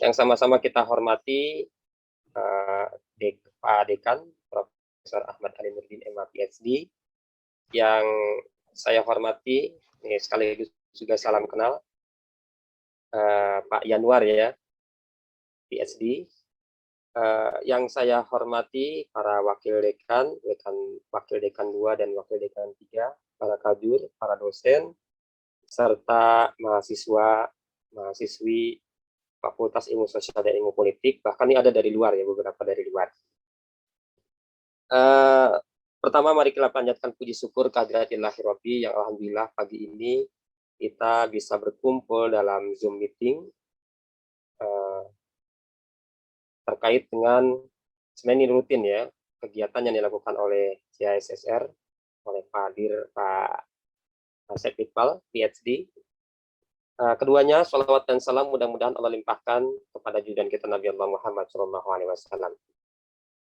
Yang sama-sama kita hormati Pak Dekan, Profesor Ahmad Ali Nurdin, MA PhD, yang saya hormati, ini sekaligus juga salam kenal, Pak Yanwar ya, PhD, yang saya hormati para wakil dekan, wakil dekan 2 dan wakil dekan 3, para kajur, para dosen, serta mahasiswa, mahasiswi Fakultas Ilmu Sosial dan Ilmu Politik, bahkan ini ada dari luar ya, beberapa dari luar. Pertama, mari kita panjatkan puji syukur kehadiratillahir Rabbi yang alhamdulillah pagi ini kita bisa berkumpul dalam Zoom meeting terkait dengan sebenarnya rutin ya, kegiatan yang dilakukan oleh CISSR, oleh Pak Asep Iqbal, PhD. Keduanya, salawat dan salam mudah-mudahan Allah limpahkan kepada junjungan kita Nabi Allah Muhammad SAW.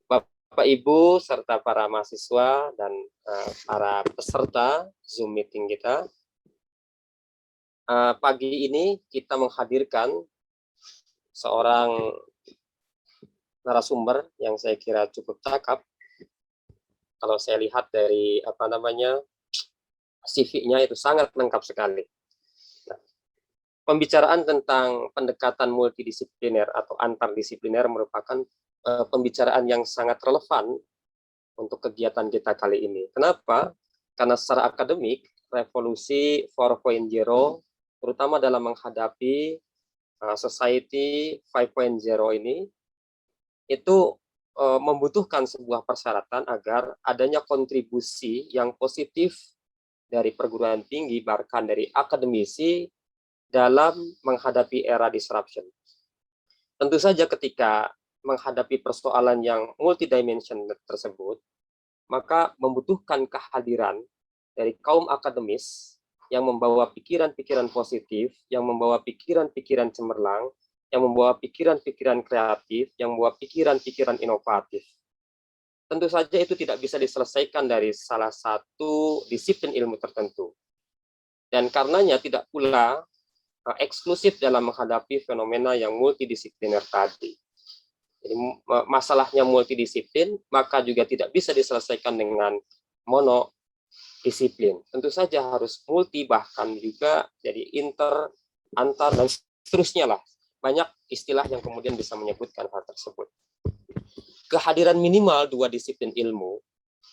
Bapak Ibu serta para mahasiswa dan para peserta Zoom meeting kita, pagi ini kita menghadirkan seorang narasumber yang saya kira cukup cakap. Kalau saya lihat dari CV-nya itu sangat lengkap sekali. Nah, pembicaraan tentang pendekatan multidisipliner atau antardisipliner merupakan pembicaraan yang sangat relevan untuk kegiatan kita kali ini. Kenapa? Karena secara akademik, revolusi 4.0, terutama dalam menghadapi society 5.0 ini, itu membutuhkan sebuah persyaratan agar adanya kontribusi yang positif dari perguruan tinggi, bahkan dari akademisi, dalam menghadapi era disruption. Tentu saja ketika menghadapi persoalan yang multidimensional tersebut, maka membutuhkan kehadiran dari kaum akademis yang membawa pikiran-pikiran positif, yang membawa pikiran-pikiran cemerlang, yang membawa pikiran-pikiran kreatif, yang membawa pikiran-pikiran inovatif. Tentu saja itu tidak bisa diselesaikan dari salah satu disiplin ilmu tertentu. Dan karenanya tidak pula eksklusif dalam menghadapi fenomena yang multidisipliner tadi. Jadi masalahnya multidisiplin, maka juga tidak bisa diselesaikan dengan monodisiplin. Tentu saja harus multi, bahkan juga jadi inter, antar, dan seterusnya lah. Banyak istilah yang kemudian bisa menyebutkan hal tersebut. Kehadiran minimal 2 disiplin ilmu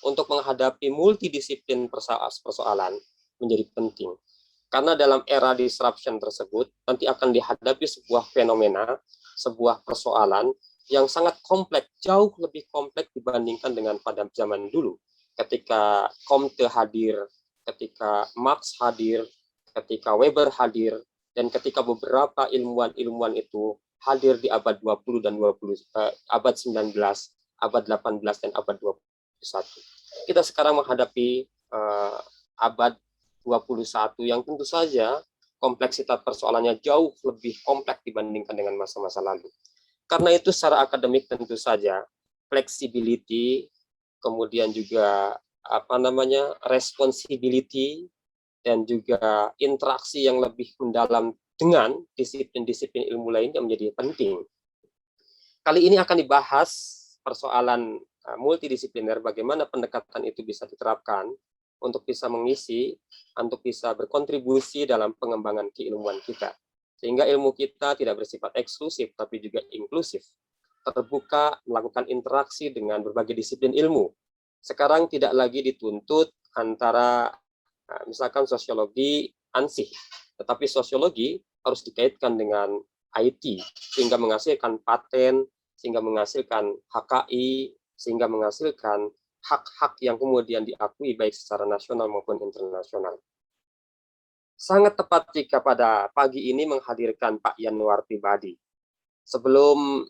untuk menghadapi multidisiplin persoalan menjadi penting. Karena dalam era disruption tersebut, nanti akan dihadapi sebuah fenomena, sebuah persoalan yang sangat kompleks, jauh lebih kompleks dibandingkan dengan pada zaman dulu. Ketika Comte hadir, ketika Marx hadir, ketika Weber hadir, dan ketika beberapa ilmuwan-ilmuwan itu hadir di abad 20 dan abad 19, abad 18, dan abad 21. Kita sekarang menghadapi abad 21 yang tentu saja kompleksitas persoalannya jauh lebih kompleks dibandingkan dengan masa-masa lalu. Karena itu secara akademik tentu saja flexibility, kemudian juga responsibility, dan juga interaksi yang lebih mendalam dengan disiplin-disiplin ilmu lain yang menjadi penting. Kali ini akan dibahas persoalan multidisipliner, bagaimana pendekatan itu bisa diterapkan untuk bisa mengisi, untuk bisa berkontribusi dalam pengembangan keilmuan kita. Sehingga ilmu kita tidak bersifat eksklusif, tapi juga inklusif. Terbuka, melakukan interaksi dengan berbagai disiplin ilmu. Sekarang tidak lagi dituntut antara, misalkan sosiologi ansih, tetapi sosiologi harus dikaitkan dengan IT, sehingga menghasilkan paten, sehingga menghasilkan HKI, sehingga menghasilkan hak-hak yang kemudian diakui baik secara nasional maupun internasional. Sangat tepat jika pada pagi ini menghadirkan Pak Yanwar pribadi. Sebelum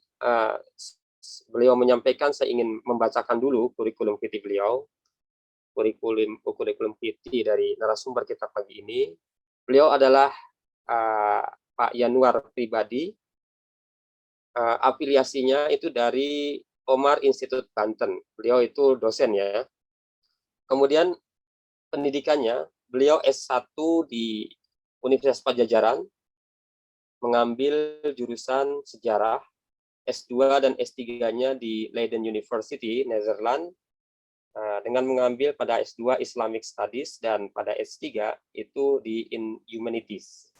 beliau menyampaikan, saya ingin membacakan dulu kurikulum vitae beliau, kurikulum vitae dari narasumber kita pagi ini. Beliau adalah Pak Yanwar pribadi, afiliasinya itu dari Omar Institute Banten. Beliau itu dosen ya. Kemudian pendidikannya, beliau S1 di Universitas Pajajaran, mengambil jurusan sejarah, S2 dan S3-nya di Leiden University, Netherlands, dengan mengambil pada S2 Islamic Studies dan pada S3 itu di Humanities.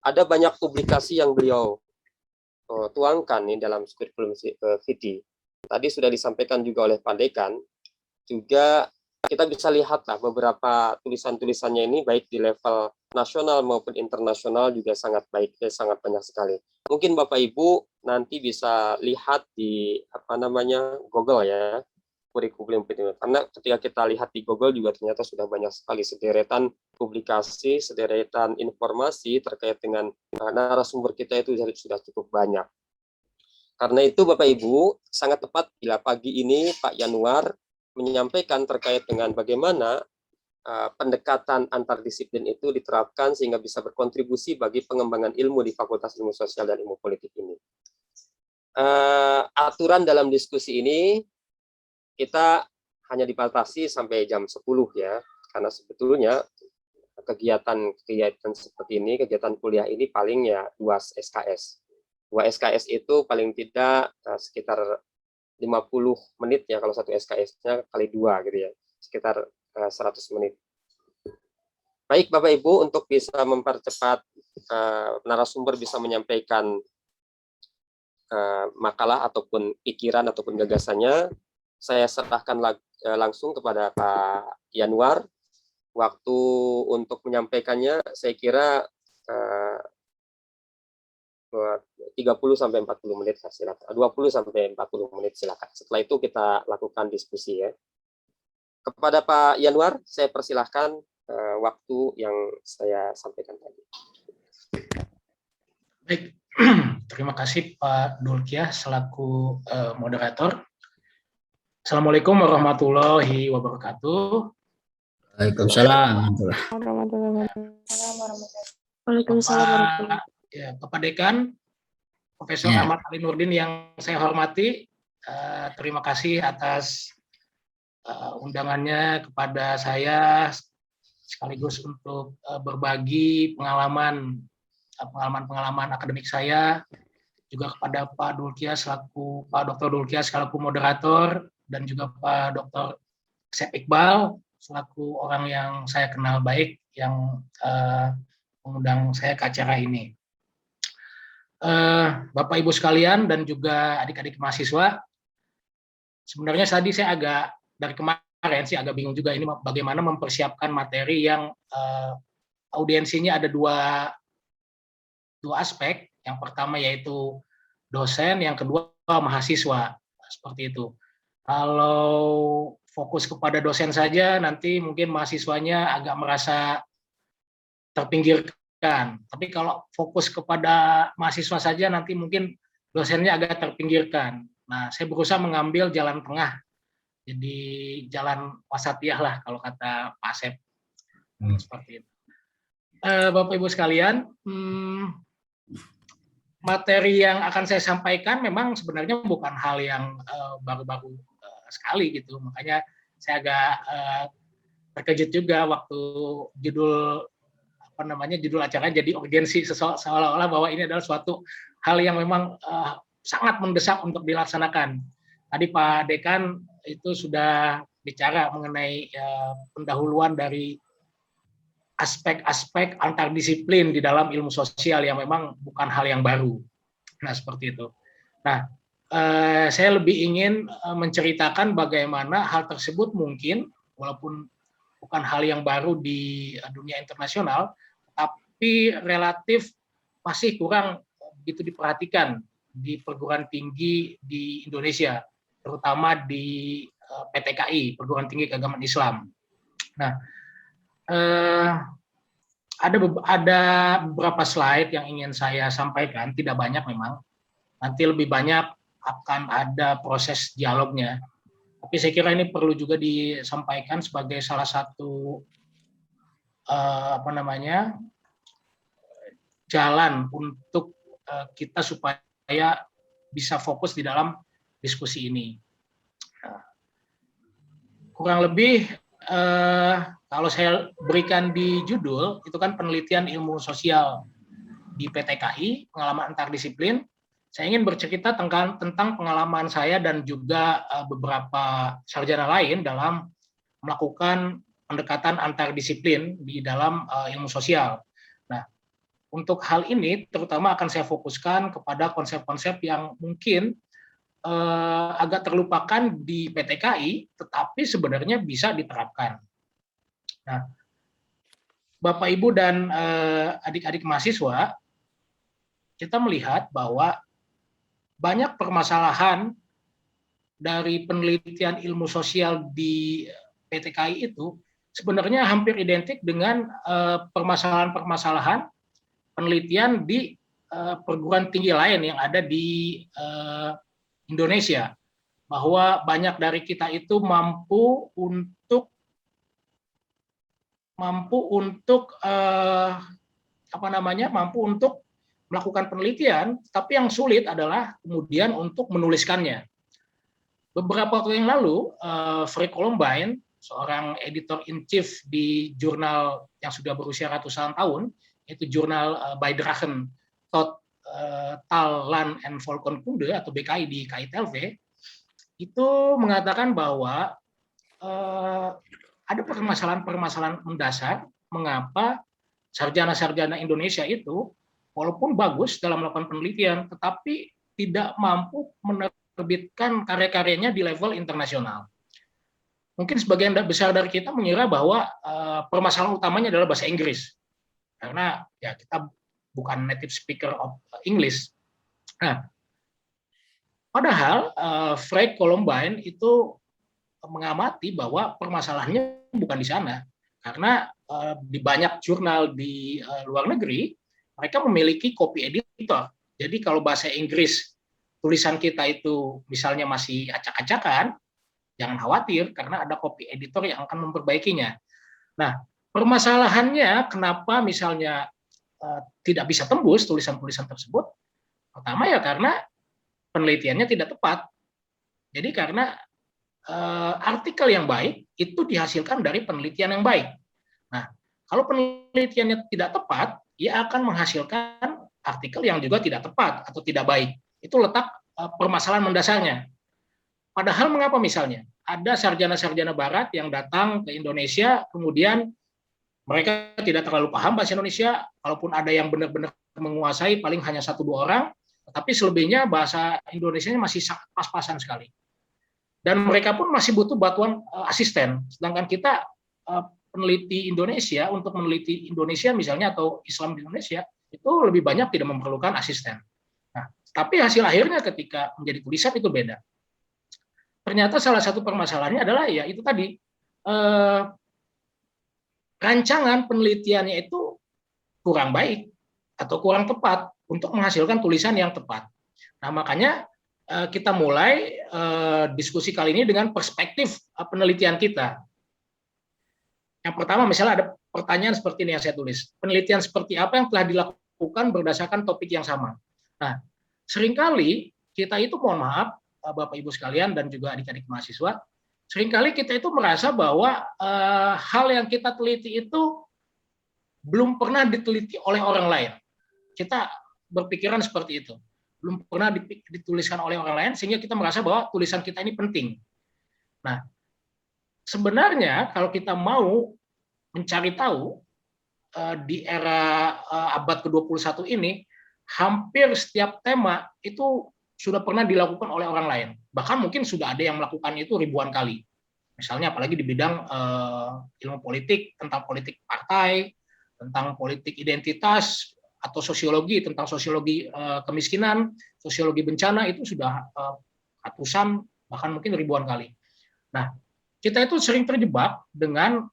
Ada banyak publikasi yang beliau tuangkan nih dalam kurikulum vitae. Tadi sudah disampaikan juga oleh Pak Dekan, juga kita bisa lihatlah beberapa tulisan-tulisannya ini baik di level nasional maupun internasional juga sangat baik, sangat banyak sekali. Mungkin Bapak Ibu nanti bisa lihat di Google ya, kurikulum vitae. Karena ketika kita lihat di Google juga ternyata sudah banyak sekali sederetan publikasi, sederetan informasi terkait dengan narasumber kita itu sudah cukup banyak. Karena itu Bapak Ibu, sangat tepat bila pagi ini Pak Yanuar menyampaikan terkait dengan bagaimana pendekatan antardisiplin itu diterapkan sehingga bisa berkontribusi bagi pengembangan ilmu di Fakultas Ilmu Sosial dan Ilmu Politik ini. Aturan dalam diskusi ini kita hanya dibatasi sampai jam 10 ya, karena sebetulnya kegiatan seperti ini, kegiatan kuliah ini paling ya 2 SKS. 2 SKS itu paling tidak sekitar 50 menit ya, kalau satu SKS-nya kali 2 gitu ya, sekitar 100 menit. Baik Bapak Ibu, untuk bisa mempercepat narasumber bisa menyampaikan makalah ataupun pikiran ataupun gagasannya, saya serahkan langsung kepada Pak Yanuar. Waktu untuk menyampaikannya saya kira 30 sampai 40 menit, silakan. 20 sampai 40 menit silakan. Setelah itu kita lakukan diskusi ya. Kepada Pak Yanuar saya persilahkan waktu yang saya sampaikan tadi. Baik, terima kasih Pak Dulkiah selaku moderator. Assalamualaikum warahmatullahi wabarakatuh. Waalaikumsalam. Waalaikumsalam. Bapak Dekan, Profesor Ahmad Ali Nurdin yang saya hormati, terima kasih atas undangannya kepada saya sekaligus untuk berbagi pengalaman akademik saya, juga kepada Pak Dr. Dulkiah selaku moderator, dan juga Pak Dr. Sep Iqbal selaku orang yang saya kenal baik yang mengundang saya ke acara ini. Bapak Ibu sekalian dan juga adik-adik mahasiswa, sebenarnya tadi saya dari kemarin sih agak bingung juga ini bagaimana mempersiapkan materi yang audiensinya ada dua aspek. Yang pertama yaitu dosen, yang kedua mahasiswa, seperti itu. Kalau fokus kepada dosen saja, nanti mungkin mahasiswanya agak merasa terpinggirkan. Tapi kalau fokus kepada mahasiswa saja, nanti mungkin dosennya agak terpinggirkan. Nah, saya berusaha mengambil jalan tengah. Jadi jalan wasatiyah lah kalau kata Pak Asep. Seperti itu. Bapak Ibu sekalian, materi yang akan saya sampaikan memang sebenarnya bukan hal yang baru-baru sekali gitu. Makanya saya agak terkejut juga waktu judul acaranya jadi urgensi, seolah-olah bahwa ini adalah suatu hal yang memang sangat mendesak untuk dilaksanakan. Tadi Pak Dekan itu sudah bicara mengenai pendahuluan dari aspek-aspek antardisiplin di dalam ilmu sosial yang memang bukan hal yang baru. Nah, seperti itu. Nah, saya lebih ingin menceritakan bagaimana hal tersebut mungkin, walaupun bukan hal yang baru di dunia internasional, tapi relatif masih kurang begitu diperhatikan di perguruan tinggi di Indonesia, terutama di PTKI, Perguruan Tinggi Keagamaan Islam. Nah, ada beberapa slide yang ingin saya sampaikan, tidak banyak memang. Nanti lebih banyak akan ada proses dialognya. Tapi saya kira ini perlu juga disampaikan sebagai salah satu jalan untuk kita supaya bisa fokus di dalam diskusi ini. Kurang lebih kalau saya berikan di judul itu kan penelitian ilmu sosial. di PTKI, pengalaman antar disiplin. Saya ingin bercerita tentang pengalaman saya dan juga beberapa sarjana lain dalam melakukan pendekatan antar disiplin di dalam ilmu sosial. Nah, untuk hal ini terutama akan saya fokuskan kepada konsep-konsep yang mungkin agak terlupakan di PTKI, tetapi sebenarnya bisa diterapkan. Nah, Bapak, Ibu, dan adik-adik mahasiswa, kita melihat bahwa banyak permasalahan dari penelitian ilmu sosial di PTKI itu sebenarnya hampir identik dengan permasalahan-permasalahan penelitian di perguruan tinggi lain yang ada di Indonesia, bahwa banyak dari kita itu mampu untuk melakukan penelitian, tapi yang sulit adalah kemudian untuk menuliskannya. Beberapa waktu yang lalu, Frank Columbine, seorang editor in chief di jurnal yang sudah berusia ratusan tahun, yaitu jurnal Beidragen tot Taal and Volkenkunde atau BKI di KITLV, itu mengatakan bahwa ada permasalahan-permasalahan mendasar mengapa sarjana-sarjana Indonesia itu walaupun bagus dalam melakukan penelitian, tetapi tidak mampu menerbitkan karya-karyanya di level internasional. Mungkin sebagian besar dari kita mengira bahwa permasalahan utamanya adalah bahasa Inggris, karena ya kita bukan native speaker of English. Nah, padahal Frank Columbine itu mengamati bahwa permasalahannya bukan di sana, karena di banyak jurnal di luar negeri mereka memiliki copy editor. Jadi kalau bahasa Inggris tulisan kita itu misalnya masih acak-acakan, jangan khawatir karena ada copy editor yang akan memperbaikinya. Nah, permasalahannya kenapa misalnya tidak bisa tembus tulisan-tulisan tersebut? Pertama ya karena penelitiannya tidak tepat. Jadi karena artikel yang baik itu dihasilkan dari penelitian yang baik. Nah, kalau penelitiannya tidak tepat, ia akan menghasilkan artikel yang juga tidak tepat atau tidak baik. Itu letak permasalahan mendasarnya. Padahal mengapa misalnya ada sarjana-sarjana barat yang datang ke Indonesia, kemudian mereka tidak terlalu paham bahasa Indonesia, kalaupun ada yang benar-benar menguasai paling hanya 1-2 orang, tetapi selebihnya bahasa Indonesianya masih pas-pasan sekali. Dan mereka pun masih butuh bantuan asisten. Sedangkan kita peneliti Indonesia, untuk meneliti Indonesia misalnya atau Islam di Indonesia, itu lebih banyak tidak memerlukan asisten. Nah, tapi hasil akhirnya ketika menjadi tulisan itu beda. Ternyata salah satu permasalahannya adalah ya itu tadi, rancangan penelitiannya itu kurang baik atau kurang tepat untuk menghasilkan tulisan yang tepat. Nah, makanya kita mulai diskusi kali ini dengan perspektif penelitian kita. Yang pertama, misalnya ada pertanyaan seperti ini yang saya tulis. Penelitian seperti apa yang telah dilakukan berdasarkan topik yang sama? Nah, seringkali kita itu, mohon maaf, Bapak Ibu sekalian dan juga adik-adik mahasiswa, seringkali kita itu merasa bahwa hal yang kita teliti itu belum pernah diteliti oleh orang lain. Kita berpikiran seperti itu. Belum pernah dituliskan oleh orang lain, sehingga kita merasa bahwa tulisan kita ini penting. Nah, sebenarnya kalau kita mau mencari tahu di era abad ke-21 ini, hampir setiap tema itu sudah pernah dilakukan oleh orang lain. Bahkan mungkin sudah ada yang melakukan itu ribuan kali. Misalnya apalagi di bidang ilmu politik, tentang politik partai, tentang politik identitas, atau sosiologi, tentang sosiologi kemiskinan, sosiologi bencana, itu sudah ratusan, bahkan mungkin ribuan kali. Nah, kita itu sering terjebak dengan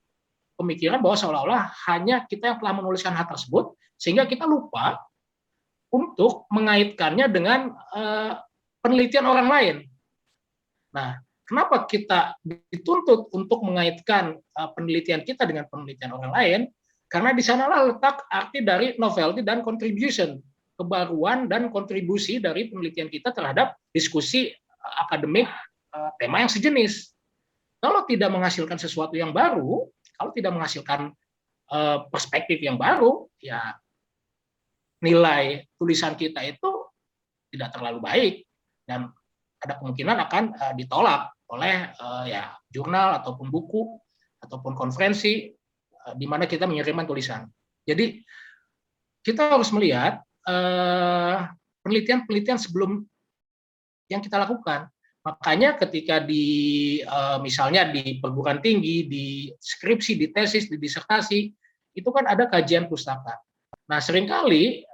pemikiran bahwa seolah-olah hanya kita yang telah menuliskan hal tersebut, sehingga kita lupa untuk mengaitkannya dengan penelitian orang lain. Nah, kenapa kita dituntut untuk mengaitkan penelitian kita dengan penelitian orang lain? Karena di sanalah letak arti dari novelty dan contribution, kebaruan dan kontribusi dari penelitian kita terhadap diskusi akademik tema yang sejenis. Kalau tidak menghasilkan sesuatu yang baru, kalau tidak menghasilkan perspektif yang baru, ya nilai tulisan kita itu tidak terlalu baik dan ada kemungkinan akan ditolak oleh ya jurnal ataupun buku ataupun konferensi di mana kita mengirimkan tulisan. Jadi kita harus melihat penelitian-penelitian sebelum yang kita lakukan. Makanya ketika misalnya di perguruan tinggi, di skripsi, di tesis, di disertasi, itu kan ada kajian pustaka. Nah, seringkali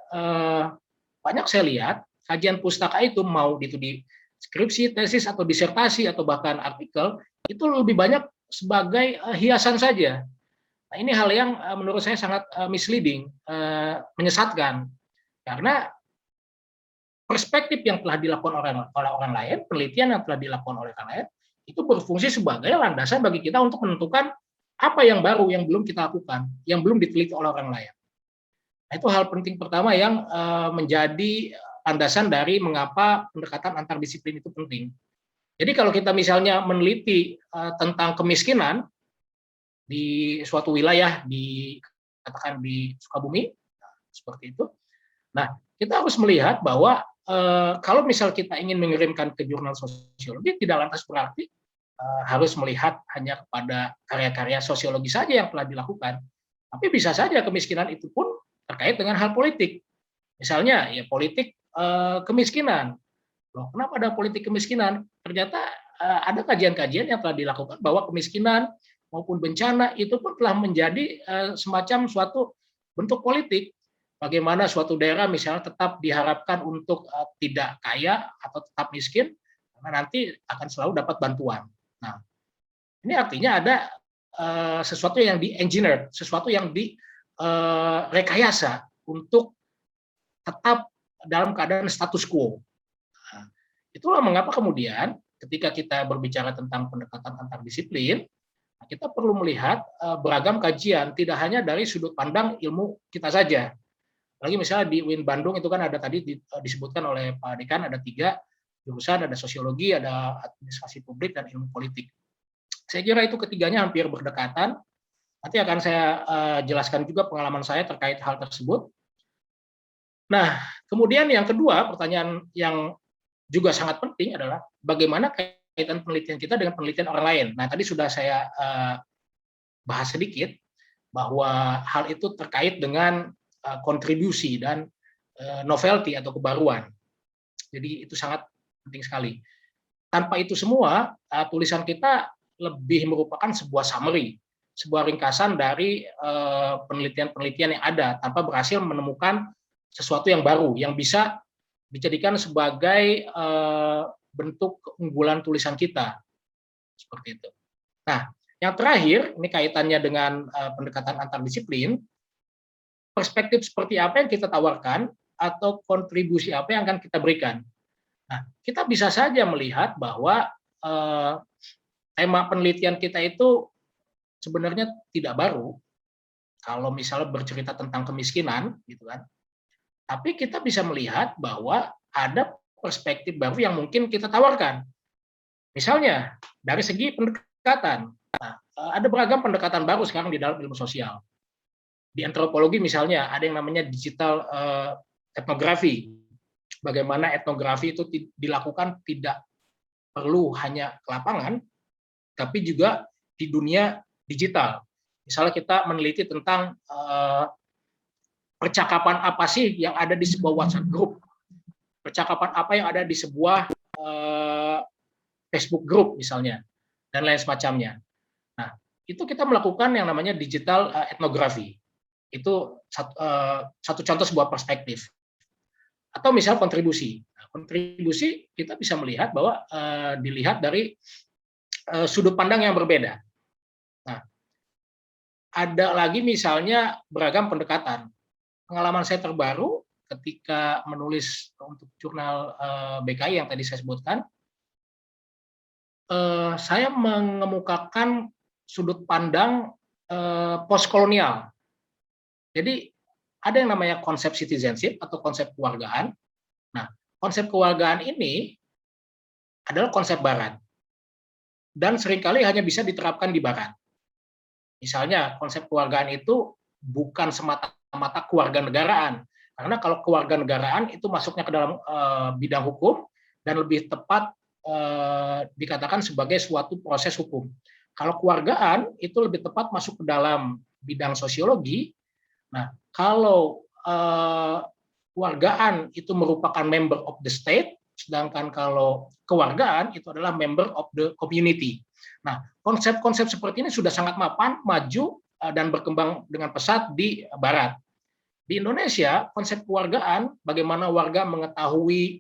banyak saya lihat kajian pustaka itu mau itu di skripsi, tesis, atau disertasi, atau bahkan artikel, itu lebih banyak sebagai hiasan saja. Nah, ini hal yang menurut saya sangat misleading, menyesatkan. Karena perspektif yang telah dilakukan oleh orang lain, penelitian yang telah dilakukan oleh orang lain, itu berfungsi sebagai landasan bagi kita untuk menentukan apa yang baru yang belum kita lakukan, yang belum diteliti oleh orang lain. Nah, itu hal penting pertama yang menjadi landasan dari mengapa pendekatan antardisiplin itu penting. Jadi kalau kita misalnya meneliti tentang kemiskinan di suatu wilayah, katakan di Sukabumi, seperti itu. Nah, kita harus melihat bahwa kalau misal kita ingin mengirimkan ke jurnal sosiologi, tidak lantas berarti harus melihat hanya kepada karya-karya sosiologi saja yang telah dilakukan. Tapi bisa saja kemiskinan itu pun terkait dengan hal politik. Misalnya, ya politik kemiskinan. Loh, kenapa ada politik kemiskinan? Ternyata ada kajian-kajian yang telah dilakukan bahwa kemiskinan maupun bencana itu pun telah menjadi semacam suatu bentuk politik. Bagaimana suatu daerah misalnya tetap diharapkan untuk tidak kaya atau tetap miskin, karena nanti akan selalu dapat bantuan. Nah, ini artinya ada sesuatu yang di-engineer, sesuatu yang direkayasa untuk tetap dalam keadaan status quo. Nah, itulah mengapa kemudian ketika kita berbicara tentang pendekatan antardisiplin, kita perlu melihat beragam kajian, tidak hanya dari sudut pandang ilmu kita saja. Lagi misalnya di UIN Bandung itu kan ada tadi disebutkan oleh Pak Dekan ada 3 jurusan, ada sosiologi, ada administrasi publik, dan ilmu politik. Saya kira itu ketiganya hampir berdekatan. Nanti akan saya jelaskan juga pengalaman saya terkait hal tersebut. Nah, kemudian yang kedua, pertanyaan yang juga sangat penting adalah bagaimana kaitan penelitian kita dengan penelitian orang lain. Nah, tadi sudah saya bahas sedikit bahwa hal itu terkait dengan kontribusi dan novelty atau kebaruan. Jadi itu sangat penting sekali. Tanpa itu semua, tulisan kita lebih merupakan sebuah summary, sebuah ringkasan dari penelitian-penelitian yang ada tanpa berhasil menemukan sesuatu yang baru yang bisa dijadikan sebagai bentuk keunggulan tulisan kita. Seperti itu. Nah, yang terakhir, ini kaitannya dengan pendekatan antardisiplin, perspektif seperti apa yang kita tawarkan atau kontribusi apa yang akan kita berikan. Nah, kita bisa saja melihat bahwa tema penelitian kita itu sebenarnya tidak baru. Kalau misalnya bercerita tentang kemiskinan, gitu kan. Tapi kita bisa melihat bahwa ada perspektif baru yang mungkin kita tawarkan. Misalnya dari segi pendekatan, ada beragam pendekatan baru sekarang di dalam ilmu sosial. Di antropologi misalnya ada yang namanya digital etnografi. Bagaimana etnografi itu dilakukan tidak perlu hanya ke lapangan, tapi juga di dunia digital. Misalnya kita meneliti tentang percakapan apa sih yang ada di sebuah WhatsApp group, percakapan apa yang ada di sebuah Facebook group misalnya, dan lain semacamnya. Nah, itu kita melakukan yang namanya digital etnografi. Itu satu contoh sebuah perspektif. Atau misal kontribusi. Nah, kontribusi kita bisa melihat bahwa dilihat dari sudut pandang yang berbeda. Nah, ada lagi misalnya beragam pendekatan. Pengalaman saya terbaru ketika menulis untuk jurnal BKI yang tadi saya sebutkan, saya mengemukakan sudut pandang postkolonial. Jadi ada yang namanya konsep citizenship atau konsep kewargaan. Nah, konsep kewargaan ini adalah konsep Barat dan seringkali hanya bisa diterapkan di Barat. Misalnya konsep kewargaan itu bukan semata-mata kewarganegaraan, Karena kalau kewarganegaraan itu masuknya ke dalam bidang hukum dan lebih tepat dikatakan sebagai suatu proses hukum. Kalau keluargaan itu lebih tepat masuk ke dalam bidang sosiologi. Nah, kalau kewargaan itu merupakan member of the state, sedangkan kalau kewargaan itu adalah member of the community. Nah, konsep-konsep seperti ini sudah sangat mapan, maju, dan berkembang dengan pesat di Barat. Di Indonesia, konsep kewargaan, bagaimana warga mengetahui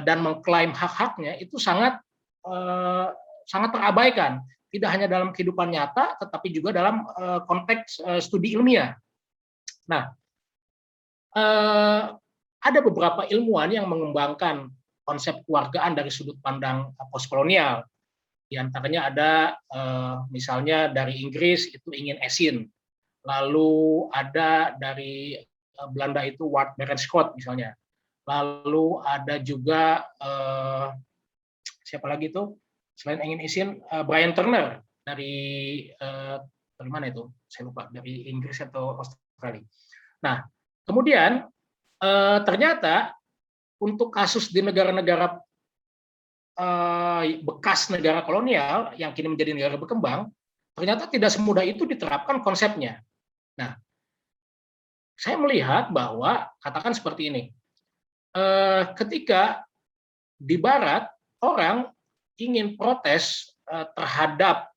dan mengklaim hak-haknya itu sangat terabaikan. Tidak hanya dalam kehidupan nyata, tetapi juga dalam konteks studi ilmiah. Nah, ada beberapa ilmuwan yang mengembangkan konsep kewargaan dari sudut pandang postkolonial. Di antaranya ada misalnya dari Inggris itu Ingin Esin. Lalu ada dari Belanda itu Ward Berenschot misalnya. Lalu ada juga siapa lagi itu selain Ingin Esin, Brian Turner dari mana itu? Saya lupa, dari Inggris atau Australia. Nah, kemudian ternyata untuk kasus di negara-negara bekas negara kolonial yang kini menjadi negara berkembang, ternyata tidak semudah itu diterapkan konsepnya. Nah, saya melihat bahwa katakan seperti ini, ketika di Barat orang ingin protes terhadap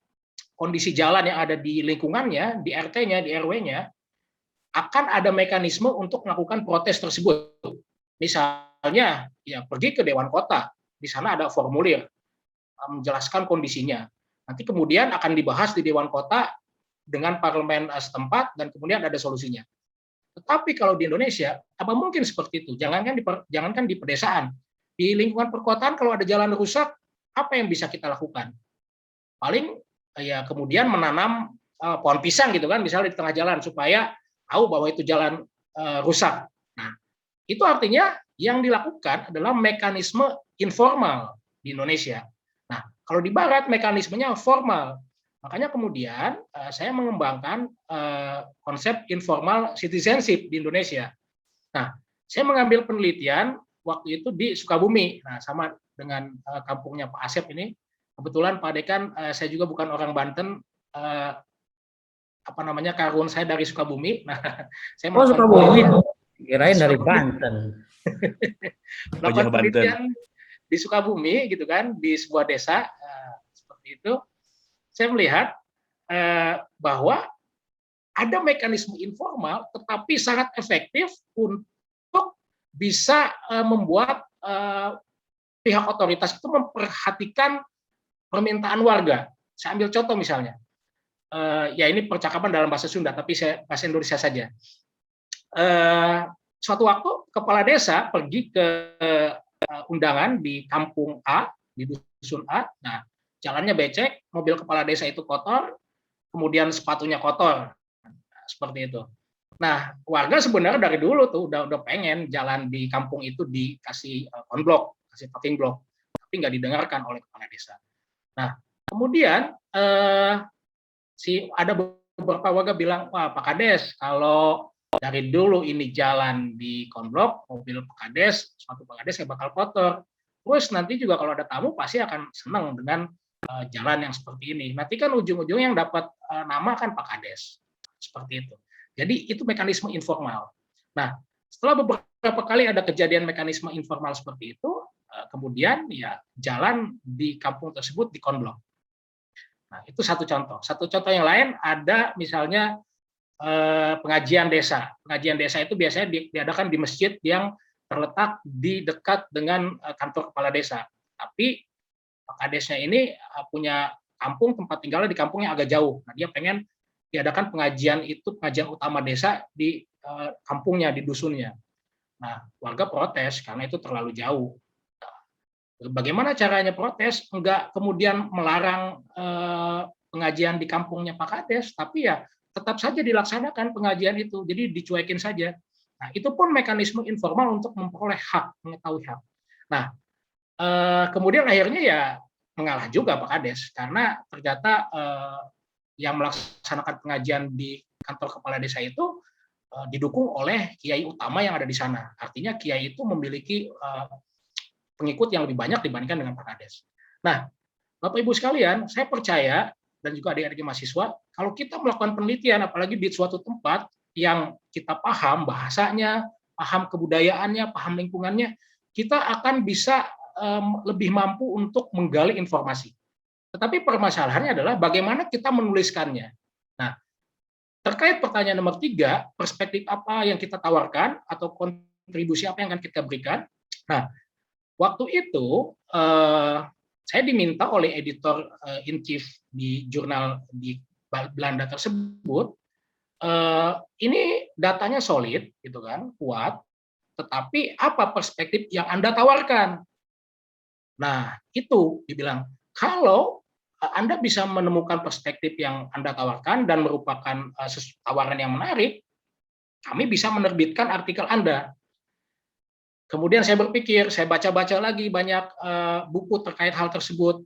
kondisi jalan yang ada di lingkungannya, di RT-nya, di RW-nya, akan ada mekanisme untuk melakukan protes tersebut. Misalnya, ya pergi ke Dewan Kota, di sana ada formulir menjelaskan kondisinya. Nanti kemudian akan dibahas di Dewan Kota dengan parlemen setempat dan kemudian ada solusinya. Tetapi kalau di Indonesia, apa mungkin seperti itu? Jangankan di pedesaan, di lingkungan perkotaan kalau ada jalan rusak, apa yang bisa kita lakukan? Paling ya kemudian menanam pohon pisang gitu kan, misalnya di tengah jalan supaya tahu bahwa itu jalan rusak. Nah, itu artinya yang dilakukan adalah mekanisme informal di Indonesia. Nah, kalau di Barat mekanismenya formal. Makanya kemudian saya mengembangkan konsep informal citizenship di Indonesia. Nah, saya mengambil penelitian waktu itu di Sukabumi. Nah, sama dengan kampungnya Pak Asep ini. Kebetulan Pak Dekan, saya juga bukan orang Banten, karun saya dari Sukabumi. Nah, saya Sukabumi. Kirain dari Banten. Melakukan penelitian di Sukabumi gitu kan, di sebuah desa seperti itu. Saya melihat bahwa ada mekanisme informal tetapi sangat efektif untuk bisa membuat pihak otoritas itu memperhatikan permintaan warga. Saya ambil contoh misalnya, ya ini percakapan dalam bahasa Sunda tapi saya bahasa Indonesia saja. Suatu waktu kepala desa pergi ke undangan di kampung A, di dusun A. Nah, jalannya becek, mobil kepala desa itu kotor, kemudian sepatunya kotor, seperti itu. Nah, warga sebenarnya dari dulu tuh udah pengen jalan di kampung itu dikasih konblok, kasih paving block, tapi nggak didengarkan oleh kepala desa. Nah, kemudian ada beberapa warga bilang, wah Pak Kades, kalau dari dulu ini jalan di konblok, mobil Pak Kades, sepatu Pak Kades saya bakal kotor. Terus nanti juga kalau ada tamu pasti akan senang dengan jalan yang seperti ini. Nanti kan ujung-ujungnya yang dapat nama kan Pak Kades. Seperti itu. Jadi itu mekanisme informal. Nah, setelah beberapa kali ada kejadian mekanisme informal seperti itu, kemudian ya jalan di kampung tersebut dikonblok. Nah, itu satu contoh. Satu contoh yang lain ada misalnya pengajian desa. Pengajian desa itu biasanya diadakan di masjid yang terletak di dekat dengan kantor kepala desa. Tapi Pak Kadesnya ini punya kampung, tempat tinggalnya di kampung yang agak jauh. Nah, dia pengen diadakan pengajian utama desa di kampungnya, di dusunnya. Nah, warga protes karena itu terlalu jauh. Bagaimana caranya protes? Enggak kemudian melarang pengajian di kampungnya Pak Kades, tapi ya tetap saja dilaksanakan pengajian itu. Jadi dicuekin saja. Nah, itu pun mekanisme informal untuk memperoleh hak, mengetahui hak. Nah, kemudian akhirnya ya mengalah juga Pak Kades karena ternyata yang melaksanakan pengajian di kantor kepala desa itu didukung oleh kiai utama yang ada di sana. Artinya kiai itu memiliki pengikut yang lebih banyak dibandingkan dengan Pak Kades. Nah, Bapak Ibu sekalian, saya percaya dan juga adik-adik mahasiswa, kalau kita melakukan penelitian, apalagi di suatu tempat yang kita paham bahasanya, paham kebudayaannya, paham lingkungannya, kita akan bisa lebih mampu untuk menggali informasi. Tetapi permasalahannya adalah bagaimana kita menuliskannya. Nah, terkait pertanyaan nomor 3, perspektif apa yang kita tawarkan atau kontribusi apa yang akan kita berikan. Nah, waktu itu saya diminta oleh editor in chief di jurnal di Belanda tersebut, ini datanya solid, gitu kan, kuat, tetapi apa perspektif yang Anda tawarkan? Nah, itu dibilang, kalau Anda bisa menemukan perspektif yang Anda tawarkan dan merupakan tawaran yang menarik, kami bisa menerbitkan artikel Anda. Kemudian saya berpikir, saya baca-baca lagi banyak buku terkait hal tersebut.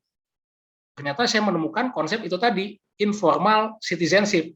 Ternyata saya menemukan konsep itu tadi, informal citizenship,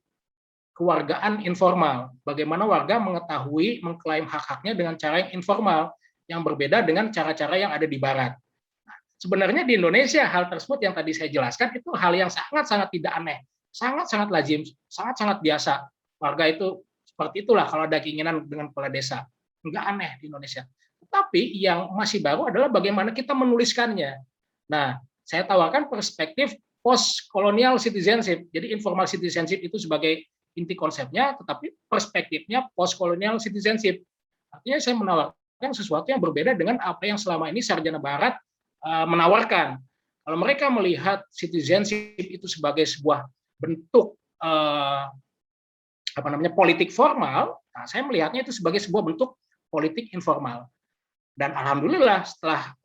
kewargaan informal. Bagaimana warga mengetahui, mengklaim hak-haknya dengan cara yang informal, yang berbeda dengan cara-cara yang ada di Barat. Nah, sebenarnya di Indonesia hal tersebut yang tadi saya jelaskan itu hal yang sangat-sangat tidak aneh, sangat-sangat lazim, sangat-sangat biasa. Warga itu seperti itulah kalau ada keinginan dengan kepala desa. Enggak aneh di Indonesia. Tapi yang masih baru adalah bagaimana kita menuliskannya. Nah, saya tawarkan perspektif post-colonial citizenship. Jadi informal citizenship itu sebagai inti konsepnya, tetapi perspektifnya post-colonial citizenship. Artinya saya menawarkan sesuatu yang berbeda dengan apa yang selama ini sarjana Barat menawarkan. Kalau mereka melihat citizenship itu sebagai sebuah bentuk politik formal, nah saya melihatnya itu sebagai sebuah bentuk politik informal. Dan alhamdulillah setelah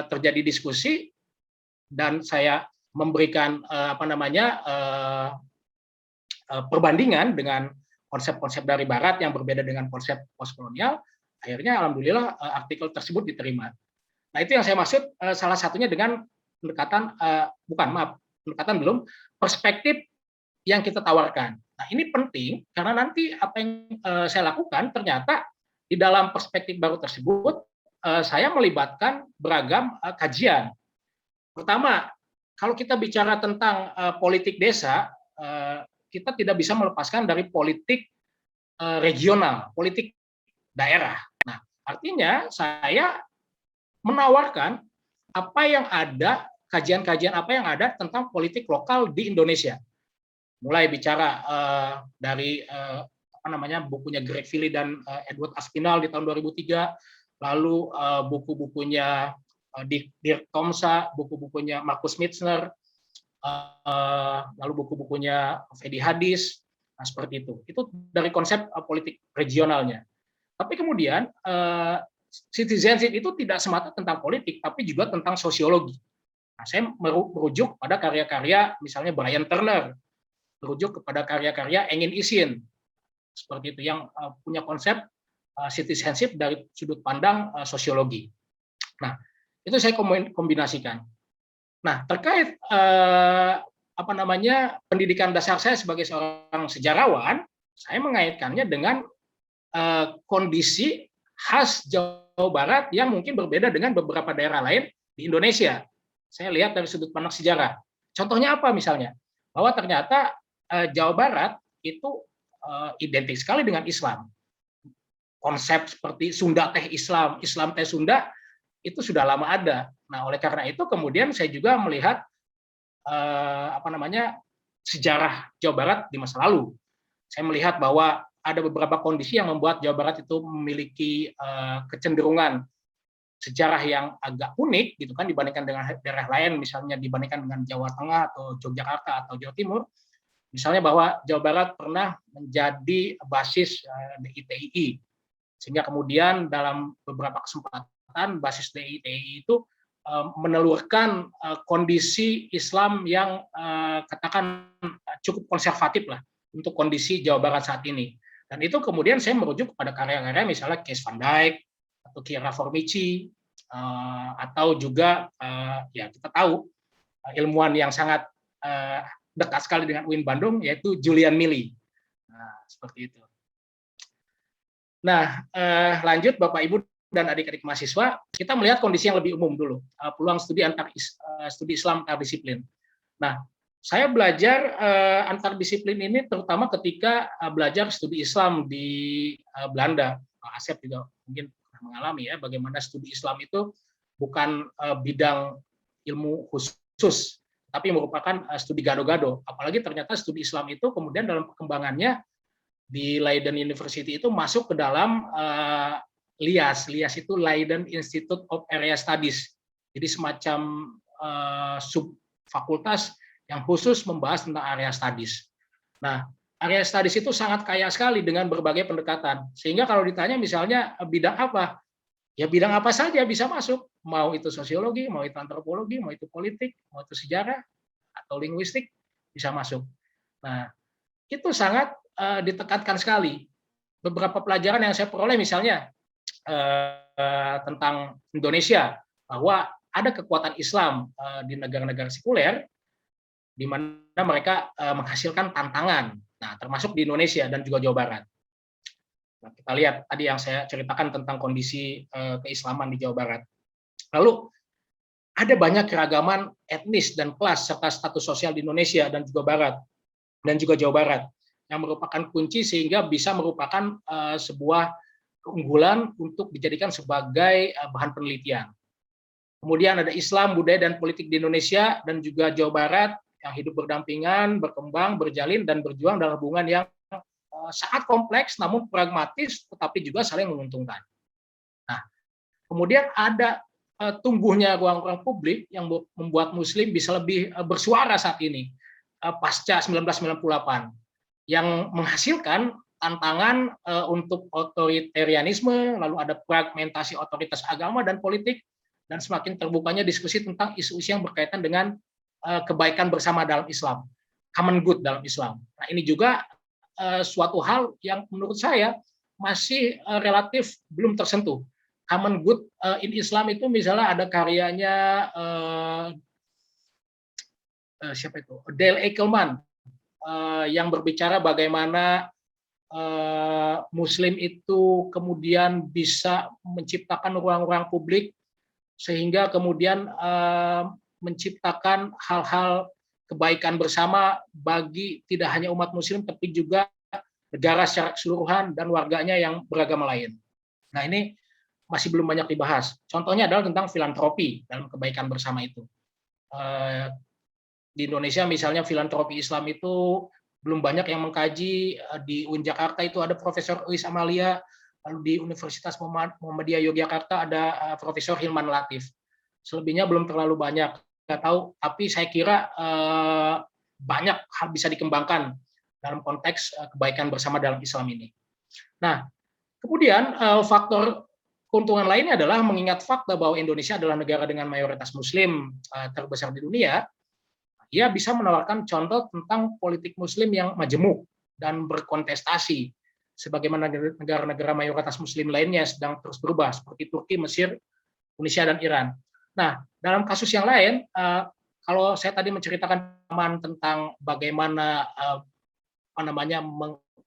terjadi diskusi dan saya memberikan perbandingan dengan konsep-konsep dari Barat yang berbeda dengan konsep postkolonial, akhirnya alhamdulillah artikel tersebut diterima. Nah, itu yang saya maksud salah satunya dengan pendekatan pendekatan belum perspektif yang kita tawarkan. Nah, ini penting karena nanti apa yang saya lakukan ternyata di dalam perspektif baru tersebut saya melibatkan beragam kajian. Pertama, kalau kita bicara tentang politik desa, kita tidak bisa melepaskan dari politik regional, politik daerah. Nah, artinya saya menawarkan apa yang ada, kajian-kajian apa yang ada tentang politik lokal di Indonesia. Mulai bicara dari bukunya Greg Philly dan Edward Aspinall di tahun 2003, lalu buku-bukunya Dirk Tomsa, buku-bukunya Markus Mitzner, lalu buku-bukunya Fedi Hadis, nah seperti itu. Itu dari konsep politik regionalnya. Tapi kemudian citizenship itu tidak semata tentang politik, tapi juga tentang sosiologi. Nah, saya merujuk pada karya-karya misalnya Brian Turner, merujuk kepada karya-karya Engin Isin, seperti itu yang punya konsep citizenship dari sudut pandang sosiologi. Nah, itu saya kombinasikan. Nah, terkait pendidikan dasar saya sebagai seorang sejarawan, saya mengaitkannya dengan kondisi khas Jawa Barat yang mungkin berbeda dengan beberapa daerah lain di Indonesia. Saya lihat dari sudut pandang sejarah. Contohnya apa misalnya? Bahwa ternyata Jawa Barat itu identik sekali dengan Islam. Konsep seperti Sunda teh Islam, Islam teh Sunda, itu sudah lama ada. Nah, oleh karena itu kemudian saya juga melihat sejarah Jawa Barat di masa lalu. Saya melihat bahwa ada beberapa kondisi yang membuat Jawa Barat itu memiliki kecenderungan sejarah yang agak unik gitu kan dibandingkan dengan daerah lain, misalnya dibandingkan dengan Jawa Tengah atau Yogyakarta atau Jawa Timur. Misalnya bahwa Jawa Barat pernah menjadi basis DITII, sehingga kemudian dalam beberapa kesempatan basis DITII itu menelurkan kondisi Islam yang katakan cukup konservatif lah untuk kondisi Jawa Barat saat ini. Dan itu kemudian saya merujuk kepada karya-karya misalnya Kees van Dijk atau Kira Formici, atau juga ya kita tahu ilmuwan yang sangat dekat sekali dengan UIN Bandung yaitu Julian Milley. Nah, seperti itu. Nah, lanjut Bapak Ibu dan adik-adik mahasiswa, kita melihat kondisi yang lebih umum dulu, peluang studi Islam antar disiplin. Nah, saya belajar antar disiplin ini terutama ketika belajar studi Islam di Belanda. Pak Asep juga mungkin pernah mengalami ya bagaimana studi Islam itu bukan bidang ilmu khusus, tapi merupakan studi gado-gado. Apalagi ternyata studi Islam itu kemudian dalam perkembangannya di Leiden University itu masuk ke dalam LIAS. LIAS itu Leiden Institute of Area Studies. Jadi semacam sub fakultas yang khusus membahas tentang area studies. Nah, area studies itu sangat kaya sekali dengan berbagai pendekatan. Sehingga kalau ditanya misalnya bidang apa, ya bidang apa saja bisa masuk. Mau itu sosiologi, mau itu antropologi, mau itu politik, mau itu sejarah, atau linguistik, bisa masuk. Nah, itu sangat ditekankan sekali. Beberapa pelajaran yang saya peroleh misalnya tentang Indonesia, bahwa ada kekuatan Islam di negara-negara sekuler, di mana mereka menghasilkan tantangan, nah termasuk di Indonesia dan juga Jawa Barat. Nah, kita lihat tadi yang saya ceritakan tentang kondisi keislaman di Jawa Barat. Lalu ada banyak keragaman etnis dan kelas serta status sosial di Indonesia dan juga Barat dan juga Jawa Barat yang merupakan kunci sehingga bisa merupakan sebuah keunggulan untuk dijadikan sebagai bahan penelitian. Kemudian ada Islam, budaya, dan politik di Indonesia dan juga Jawa Barat yang hidup berdampingan, berkembang, berjalin, dan berjuang dalam hubungan yang sangat kompleks namun pragmatis tetapi juga saling menguntungkan. Nah, kemudian ada tumbuhnya ruang-ruang publik yang membuat Muslim bisa lebih bersuara saat ini pasca 1998 yang menghasilkan tantangan untuk otoritarianisme, lalu ada fragmentasi otoritas agama dan politik, dan semakin terbukanya diskusi tentang isu-isu yang berkaitan dengan kebaikan bersama dalam Islam, common good dalam Islam. Nah, ini juga suatu hal yang menurut saya masih relatif belum tersentuh. Common good in Islam itu misalnya ada karyanya siapa itu? Dale Eichelman yang berbicara bagaimana Muslim itu kemudian bisa menciptakan ruang-ruang publik sehingga kemudian menciptakan hal-hal kebaikan bersama bagi tidak hanya umat Muslim tapi juga negara secara keseluruhan dan warganya yang beragama lain. Nah, ini masih belum banyak dibahas. Contohnya adalah tentang filantropi dalam kebaikan bersama itu. Di Indonesia misalnya filantropi Islam itu belum banyak yang mengkaji. Di UIN Jakarta itu ada Profesor Uis Amalia, lalu di Universitas Muhammadiyah Yogyakarta ada Profesor Hilman Latif. Selebihnya belum terlalu banyak, nggak tahu. Tapi saya kira banyak hal bisa dikembangkan dalam konteks kebaikan bersama dalam Islam ini. Nah, kemudian faktor keuntungan lainnya adalah mengingat fakta bahwa Indonesia adalah negara dengan mayoritas Muslim terbesar di dunia. Ia bisa menawarkan contoh tentang politik Muslim yang majemuk dan berkontestasi, sebagaimana negara-negara mayoritas Muslim lainnya sedang terus berubah, seperti Turki, Mesir, Tunisia, dan Iran. Nah, dalam kasus yang lain, kalau saya tadi menceritakan tentang bagaimana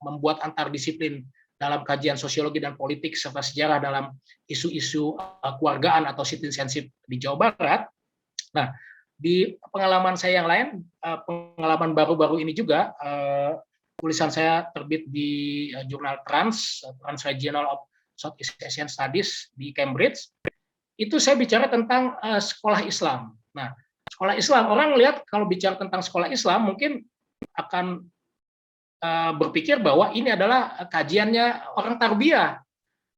membuat antardisiplin dalam kajian sosiologi dan politik serta sejarah dalam isu-isu kewargaan atau citizenship di Jawa Barat. Nah, di pengalaman saya yang lain, pengalaman baru-baru ini juga, tulisan saya terbit di jurnal Trans-Regional of Southeast Asian Studies di Cambridge. Itu saya bicara tentang sekolah Islam. Nah, sekolah Islam, orang lihat kalau bicara tentang sekolah Islam mungkin akan berpikir bahwa ini adalah kajiannya orang tarbiyah.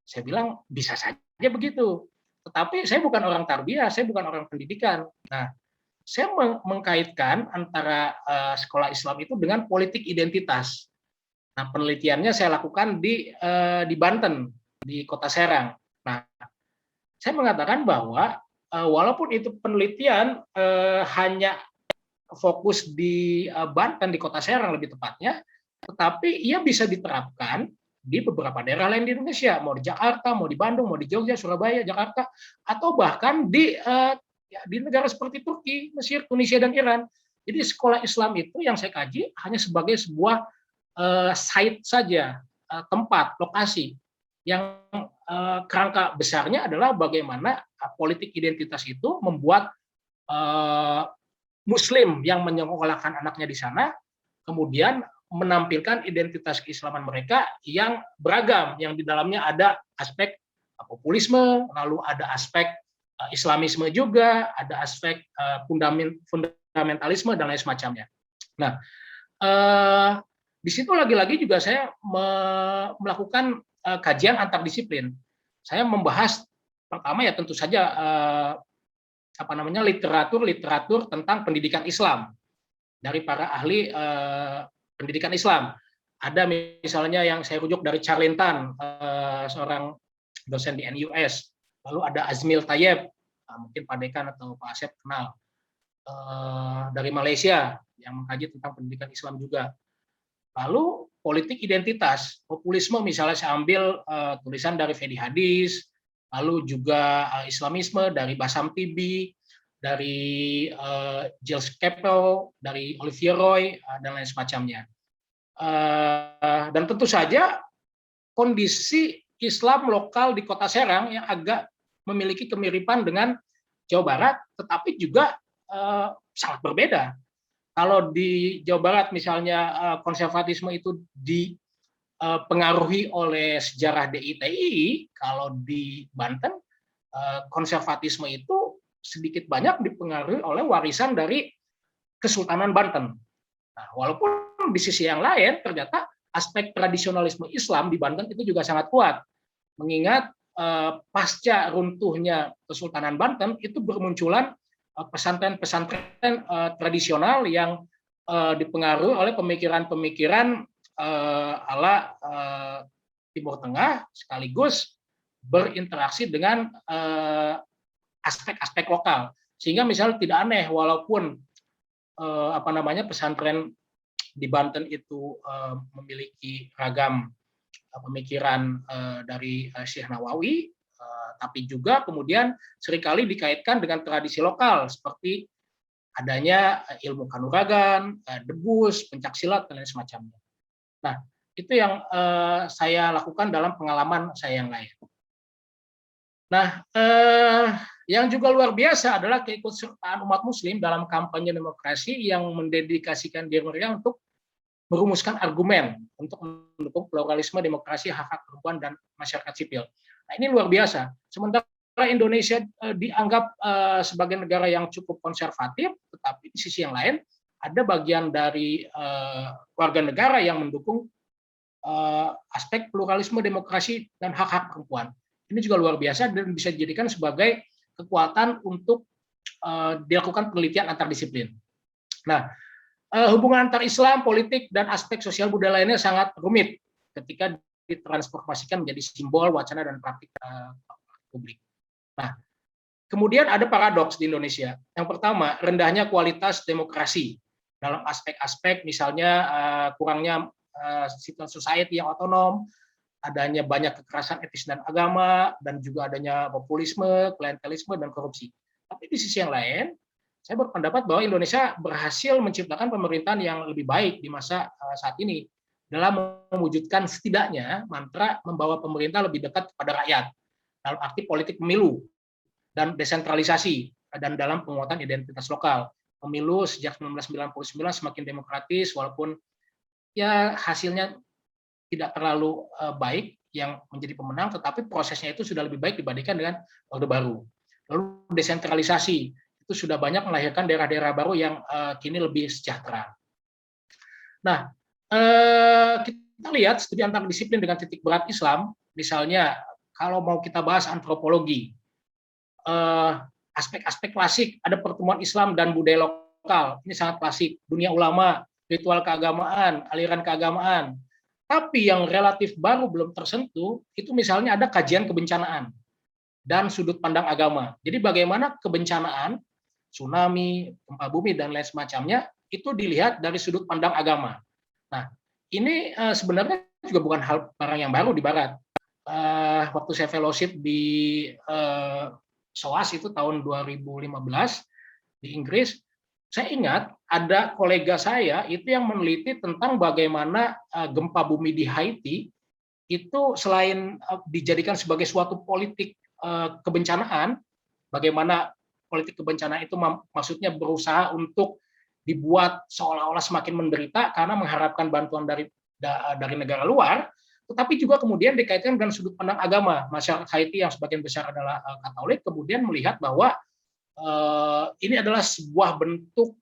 Saya bilang bisa saja begitu. Tetapi saya bukan orang tarbiyah, saya bukan orang pendidikan. Nah, saya mengkaitkan antara sekolah Islam itu dengan politik identitas. Nah, penelitiannya saya lakukan di Banten, di Kota Serang. Nah, saya mengatakan bahwa walaupun itu penelitian hanya fokus di Banten, di Kota Serang lebih tepatnya, tetapi ia bisa diterapkan di beberapa daerah lain di Indonesia, mau di Jakarta, mau di Bandung, mau di Jogja, Surabaya, Jakarta, atau bahkan di negara seperti Turki, Mesir, Tunisia, dan Iran. Jadi sekolah Islam itu yang saya kaji hanya sebagai sebuah site saja, tempat, lokasi. yang kerangka besarnya adalah bagaimana politik identitas itu membuat Muslim yang menyekolahkan anaknya di sana, kemudian menampilkan identitas keislaman mereka yang beragam, yang di dalamnya ada aspek populisme, lalu ada aspek Islamisme juga, ada aspek fundamentalisme dan lain semacamnya. Nah, di situ lagi-lagi juga saya melakukan kajian antardisiplin. Saya membahas pertama ya tentu saja literatur tentang pendidikan Islam dari para ahli pendidikan Islam. Ada misalnya yang saya rujuk dari Charlene Tan, seorang dosen di NUS. Lalu ada Azmil Tayyeb, mungkin Pak Dekan atau Pak Asep kenal, dari Malaysia yang mengkaji tentang pendidikan Islam juga. Lalu politik identitas, populisme misalnya saya ambil tulisan dari Fedi Hadis, lalu juga Islamisme dari Bassam Tibi, dari Giles Capel, dari Olivier Roy, dan lain semacamnya. Dan tentu saja kondisi Islam lokal di Kota Serang yang agak memiliki kemiripan dengan Jawa Barat, tetapi juga sangat berbeda. Kalau di Jawa Barat misalnya konservatisme itu dipengaruhi oleh sejarah DITI, kalau di Banten konservatisme itu sedikit banyak dipengaruhi oleh warisan dari Kesultanan Banten. Nah, walaupun di sisi yang lain ternyata aspek tradisionalisme Islam di Banten itu juga sangat kuat, mengingat pasca runtuhnya Kesultanan Banten itu bermunculan pesantren-pesantren tradisional yang dipengaruhi oleh pemikiran-pemikiran ala Timur Tengah sekaligus berinteraksi dengan aspek-aspek lokal, sehingga misalnya tidak aneh walaupun pesantren di Banten itu memiliki ragam pemikiran dari Syekh Nawawi, tapi juga kemudian seringkali dikaitkan dengan tradisi lokal seperti adanya ilmu kanuragan, debus, pencaksilat dan lain semacamnya. Nah, itu yang saya lakukan dalam pengalaman saya yang lain. Nah, yang juga luar biasa adalah keikutsertaan umat Muslim dalam kampanye demokrasi yang mendedikasikan diri mereka untuk merumuskan argumen untuk mendukung pluralisme, demokrasi, hak-hak perempuan, dan masyarakat sipil. Nah, ini luar biasa. Sementara Indonesia dianggap sebagai negara yang cukup konservatif, tetapi di sisi yang lain ada bagian dari warga negara yang mendukung aspek pluralisme, demokrasi, dan hak-hak perempuan. Ini juga luar biasa dan bisa dijadikan sebagai kekuatan untuk dilakukan penelitian antardisiplin. Nah, hubungan antar Islam, politik, dan aspek sosial budaya lainnya sangat rumit ketika ditransformasikan menjadi simbol, wacana, dan praktik publik. Nah, kemudian ada paradoks di Indonesia. Yang pertama, rendahnya kualitas demokrasi dalam aspek-aspek misalnya kurangnya civil society yang otonom, adanya banyak kekerasan etis dan agama, dan juga adanya populisme, klientelisme, dan korupsi. Tapi di sisi yang lain, saya berpendapat bahwa Indonesia berhasil menciptakan pemerintahan yang lebih baik di masa saat ini dalam mewujudkan setidaknya mantra membawa pemerintah lebih dekat kepada rakyat dalam arti politik pemilu dan desentralisasi dan dalam penguatan identitas lokal. Pemilu sejak 1999 semakin demokratis walaupun ya hasilnya tidak terlalu baik yang menjadi pemenang, tetapi prosesnya itu sudah lebih baik dibandingkan dengan Orde Baru. Lalu desentralisasi itu sudah banyak melahirkan daerah-daerah baru yang kini lebih sejahtera. Nah, kita lihat studi antardisiplin dengan titik berat Islam, misalnya kalau mau kita bahas antropologi, aspek-aspek klasik, ada pertemuan Islam dan budaya lokal, ini sangat klasik, dunia ulama, ritual keagamaan, aliran keagamaan. Tapi yang relatif baru belum tersentuh, itu misalnya ada kajian kebencanaan dan sudut pandang agama. Jadi bagaimana kebencanaan, tsunami, gempa bumi, dan lain semacamnya, itu dilihat dari sudut pandang agama. Nah, ini sebenarnya juga bukan barang yang baru di Barat. Waktu saya fellowship di SOAS itu tahun 2015 di Inggris, saya ingat ada kolega saya itu yang meneliti tentang bagaimana gempa bumi di Haiti itu selain dijadikan sebagai suatu politik kebencanaan, bagaimana politik kebencanaan itu maksudnya berusaha untuk dibuat seolah-olah semakin menderita karena mengharapkan bantuan dari negara luar, tetapi juga kemudian dikaitkan dengan sudut pandang agama. Masyarakat Haiti yang sebagian besar adalah Katolik kemudian melihat bahwa ini adalah sebuah bentuk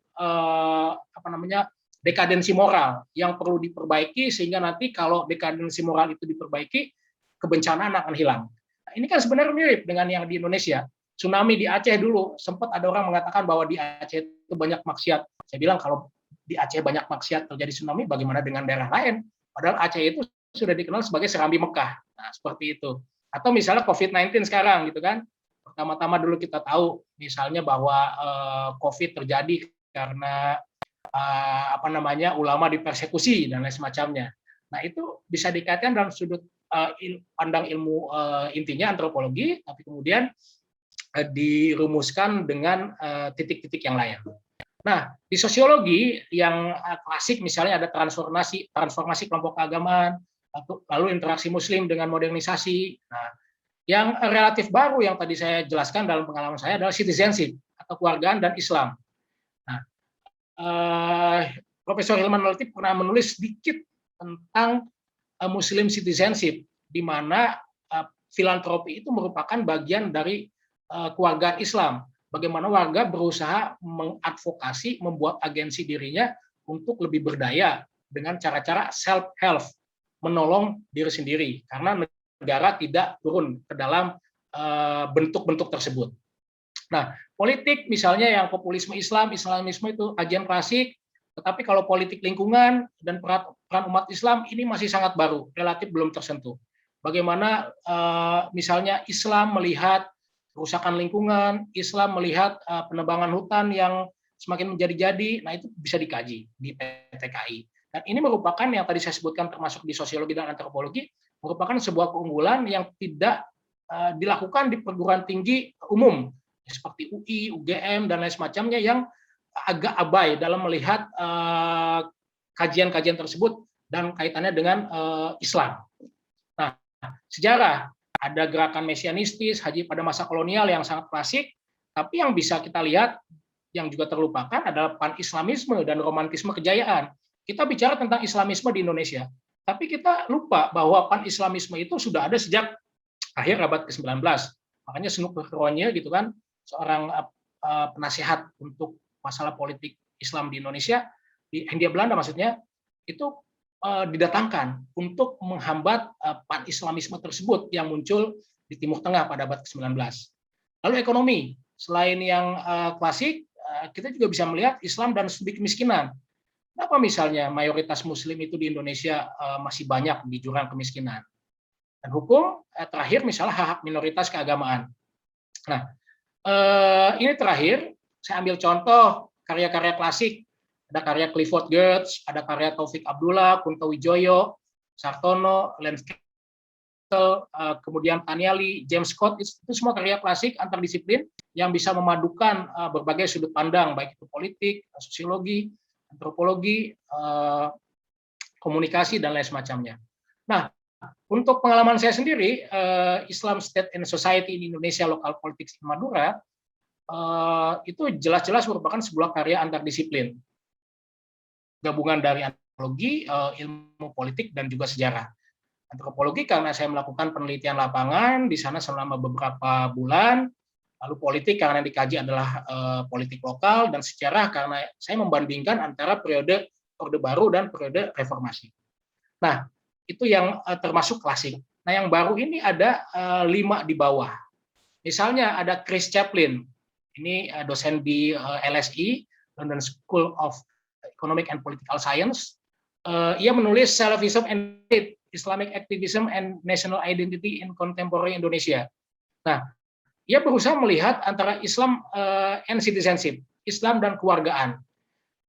dekadensi moral yang perlu diperbaiki, sehingga nanti kalau dekadensi moral itu diperbaiki, kebencanaan akan hilang. Nah, ini kan sebenarnya mirip dengan yang di Indonesia. Tsunami di Aceh dulu, sempat ada orang mengatakan bahwa di Aceh itu banyak maksiat. Saya bilang kalau di Aceh banyak maksiat terjadi tsunami, bagaimana dengan daerah lain? Padahal Aceh itu sudah dikenal sebagai serambi Mekah. Nah, seperti itu. Atau misalnya COVID-19 sekarang, gitu kan. Pertama-tama dulu kita tahu misalnya bahwa COVID terjadi karena ulama dipersekusi dan lain semacamnya. Nah, itu bisa dikaitkan dalam sudut pandang ilmu intinya antropologi, tapi kemudian dirumuskan dengan titik-titik yang lain. Nah, di sosiologi yang klasik misalnya ada transformasi kelompok keagamaan, lalu interaksi Muslim dengan modernisasi. Nah, yang relatif baru yang tadi saya jelaskan dalam pengalaman saya adalah citizenship atau kewargaan dan Islam. Nah, Profesor Hilman Latif pernah menulis sedikit tentang Muslim citizenship, di mana filantropi itu merupakan bagian dari kewargaan Islam. Bagaimana warga berusaha mengadvokasi, membuat agensi dirinya untuk lebih berdaya dengan cara-cara self-help, menolong diri sendiri, karena negara tidak turun ke dalam bentuk-bentuk tersebut. Nah, politik misalnya yang populisme Islam, Islamisme itu kajian klasik, tetapi kalau politik lingkungan dan peran umat Islam ini masih sangat baru, relatif belum tersentuh. Bagaimana misalnya Islam melihat kerusakan lingkungan, Islam melihat penebangan hutan yang semakin menjadi-jadi, nah itu bisa dikaji di PTKI. Dan ini merupakan yang tadi saya sebutkan termasuk di sosiologi dan antropologi, merupakan sebuah keunggulan yang tidak dilakukan di perguruan tinggi umum, seperti UI, UGM, dan lain semacamnya yang agak abai dalam melihat kajian-kajian tersebut dan kaitannya dengan Islam. Nah, sejarah, ada gerakan mesianistis, haji pada masa kolonial yang sangat klasik, tapi yang bisa kita lihat, yang juga terlupakan adalah pan-islamisme dan romantisme kejayaan. Kita bicara tentang Islamisme di Indonesia, tapi kita lupa bahwa pan-islamisme itu sudah ada sejak akhir abad ke-19. Makanya Snuk Ronje gitu kan, seorang penasihat untuk masalah politik Islam di Indonesia, di Hindia Belanda maksudnya, itu didatangkan untuk menghambat pan-islamisme tersebut yang muncul di Timur Tengah pada abad ke-19. Lalu ekonomi, selain yang klasik, kita juga bisa melihat Islam dan studi kemiskinan. Kenapa misalnya mayoritas Muslim itu di Indonesia masih banyak di jurang kemiskinan? Dan hukum, terakhir misalnya hak-hak minoritas keagamaan. Nah, ini terakhir, saya ambil contoh karya-karya klasik. Ada karya Clifford Geertz, ada karya Taufik Abdullah, Kunto Wijoyo, Sartono, Lance Kettle, kemudian Taniali, James Scott, itu semua karya klasik antardisiplin yang bisa memadukan berbagai sudut pandang, baik itu politik, sosiologi, antropologi, komunikasi, dan lain semacamnya. Nah, untuk pengalaman saya sendiri, Islam State and Society in Indonesia Local Politics in Madura, itu jelas-jelas merupakan sebuah karya antardisiplin. Gabungan dari antropologi, ilmu politik, dan juga sejarah. Antropologi karena saya melakukan penelitian lapangan di sana selama beberapa bulan, lalu politik karena yang dikaji adalah politik lokal, dan sejarah karena saya membandingkan antara periode Orde Baru dan periode Reformasi. Nah, itu yang termasuk klasik. Nah, yang baru ini ada 5 di bawah. Misalnya ada Chris Chaplin, ini dosen di LSI, London School of Economic and Political Science. Ia menulis Salafism and State, Islamic Activism and National Identity in Contemporary Indonesia. Nah, ia berusaha melihat antara Islam and citizenship, Islam dan kewargaan.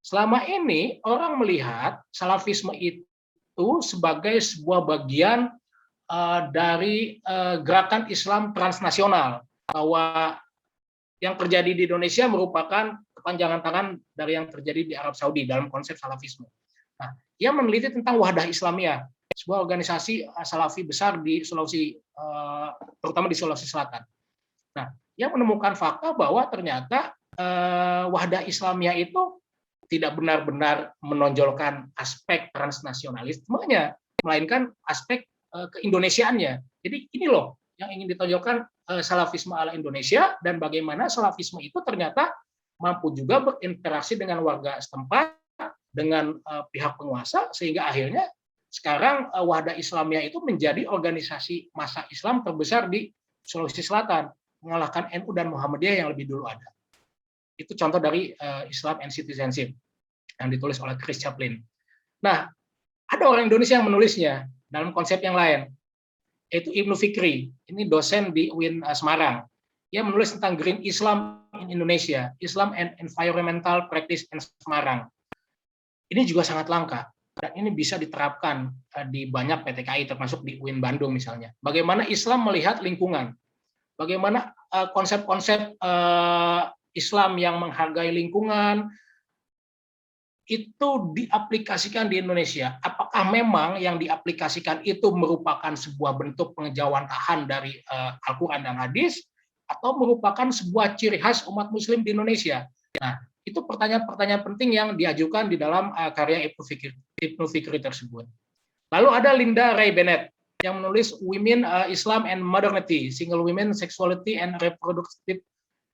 Selama ini orang melihat Salafisme itu sebagai sebuah bagian dari gerakan Islam transnasional, bahwa yang terjadi di Indonesia merupakan kepanjangan tangan dari yang terjadi di Arab Saudi dalam konsep Salafisme. Nah, ia meneliti tentang Wahdah Islamiyah, sebuah organisasi Salafi besar di Sulawesi, terutama di Sulawesi Selatan. Nah, ia menemukan fakta bahwa ternyata Wahdah Islamiyah itu tidak benar-benar menonjolkan aspek transnasionalismenya, melainkan aspek keindonesiaannya. Jadi ini loh yang ingin ditonjolkan Salafisme ala Indonesia, dan bagaimana Salafisme itu ternyata mampu juga berinteraksi dengan warga setempat, dengan pihak penguasa, sehingga akhirnya sekarang Wahdah Islamiyah itu menjadi organisasi massa Islam terbesar di Sulawesi Selatan, mengalahkan NU dan Muhammadiyah yang lebih dulu ada. Itu contoh dari Islam and Citizenship yang ditulis oleh Chris Chaplin. Nah, ada orang Indonesia yang menulisnya dalam konsep yang lain, yaitu Ibnu Fikri. Ini dosen di UIN Semarang. Ia menulis tentang Green Islam in Indonesia, Islam and Environmental Practice in Semarang. Ini juga sangat langka, dan ini bisa diterapkan di banyak PTKI, termasuk di UIN Bandung misalnya. Bagaimana Islam melihat lingkungan, bagaimana konsep-konsep Islam yang menghargai lingkungan itu diaplikasikan di Indonesia. Apakah memang yang diaplikasikan itu merupakan sebuah bentuk pengejauhantahan dari Al-Quran dan hadis, atau merupakan sebuah ciri khas umat Muslim di Indonesia? Nah, itu pertanyaan-pertanyaan penting yang diajukan di dalam karya Ibnu Fikri tersebut. Lalu ada Linda Ray Bennett yang menulis Women, Islam and Modernity, Single Women, Sexuality and Reproductive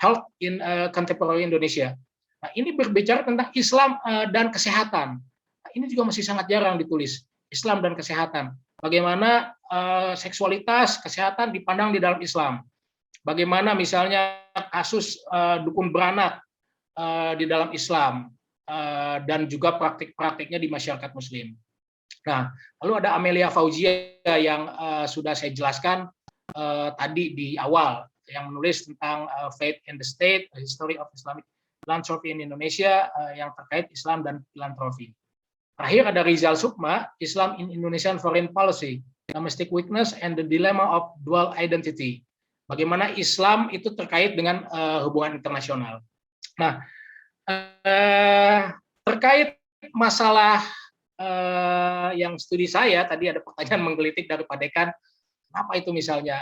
Health in Contemporary Indonesia. Nah, ini berbicara tentang Islam dan kesehatan. Nah, ini juga masih sangat jarang ditulis, Islam dan kesehatan. Bagaimana seksualitas, kesehatan dipandang di dalam Islam. Bagaimana misalnya kasus dukun beranak di dalam Islam, dan juga praktik-praktiknya di masyarakat Muslim. Nah, lalu ada Amelia Fauzia yang sudah saya jelaskan tadi di awal, yang menulis tentang Faith and the State, A History of Islamic Philanthropy in Indonesia, yang terkait Islam dan filantropi. Terakhir ada Rizal Sukma, Islam in Indonesian Foreign Policy, Domestic Weakness and the Dilemma of Dual Identity. Bagaimana Islam itu terkait dengan hubungan internasional. Nah, terkait masalah yang studi saya, tadi ada pertanyaan menggelitik dari Pak Dekan, kenapa itu misalnya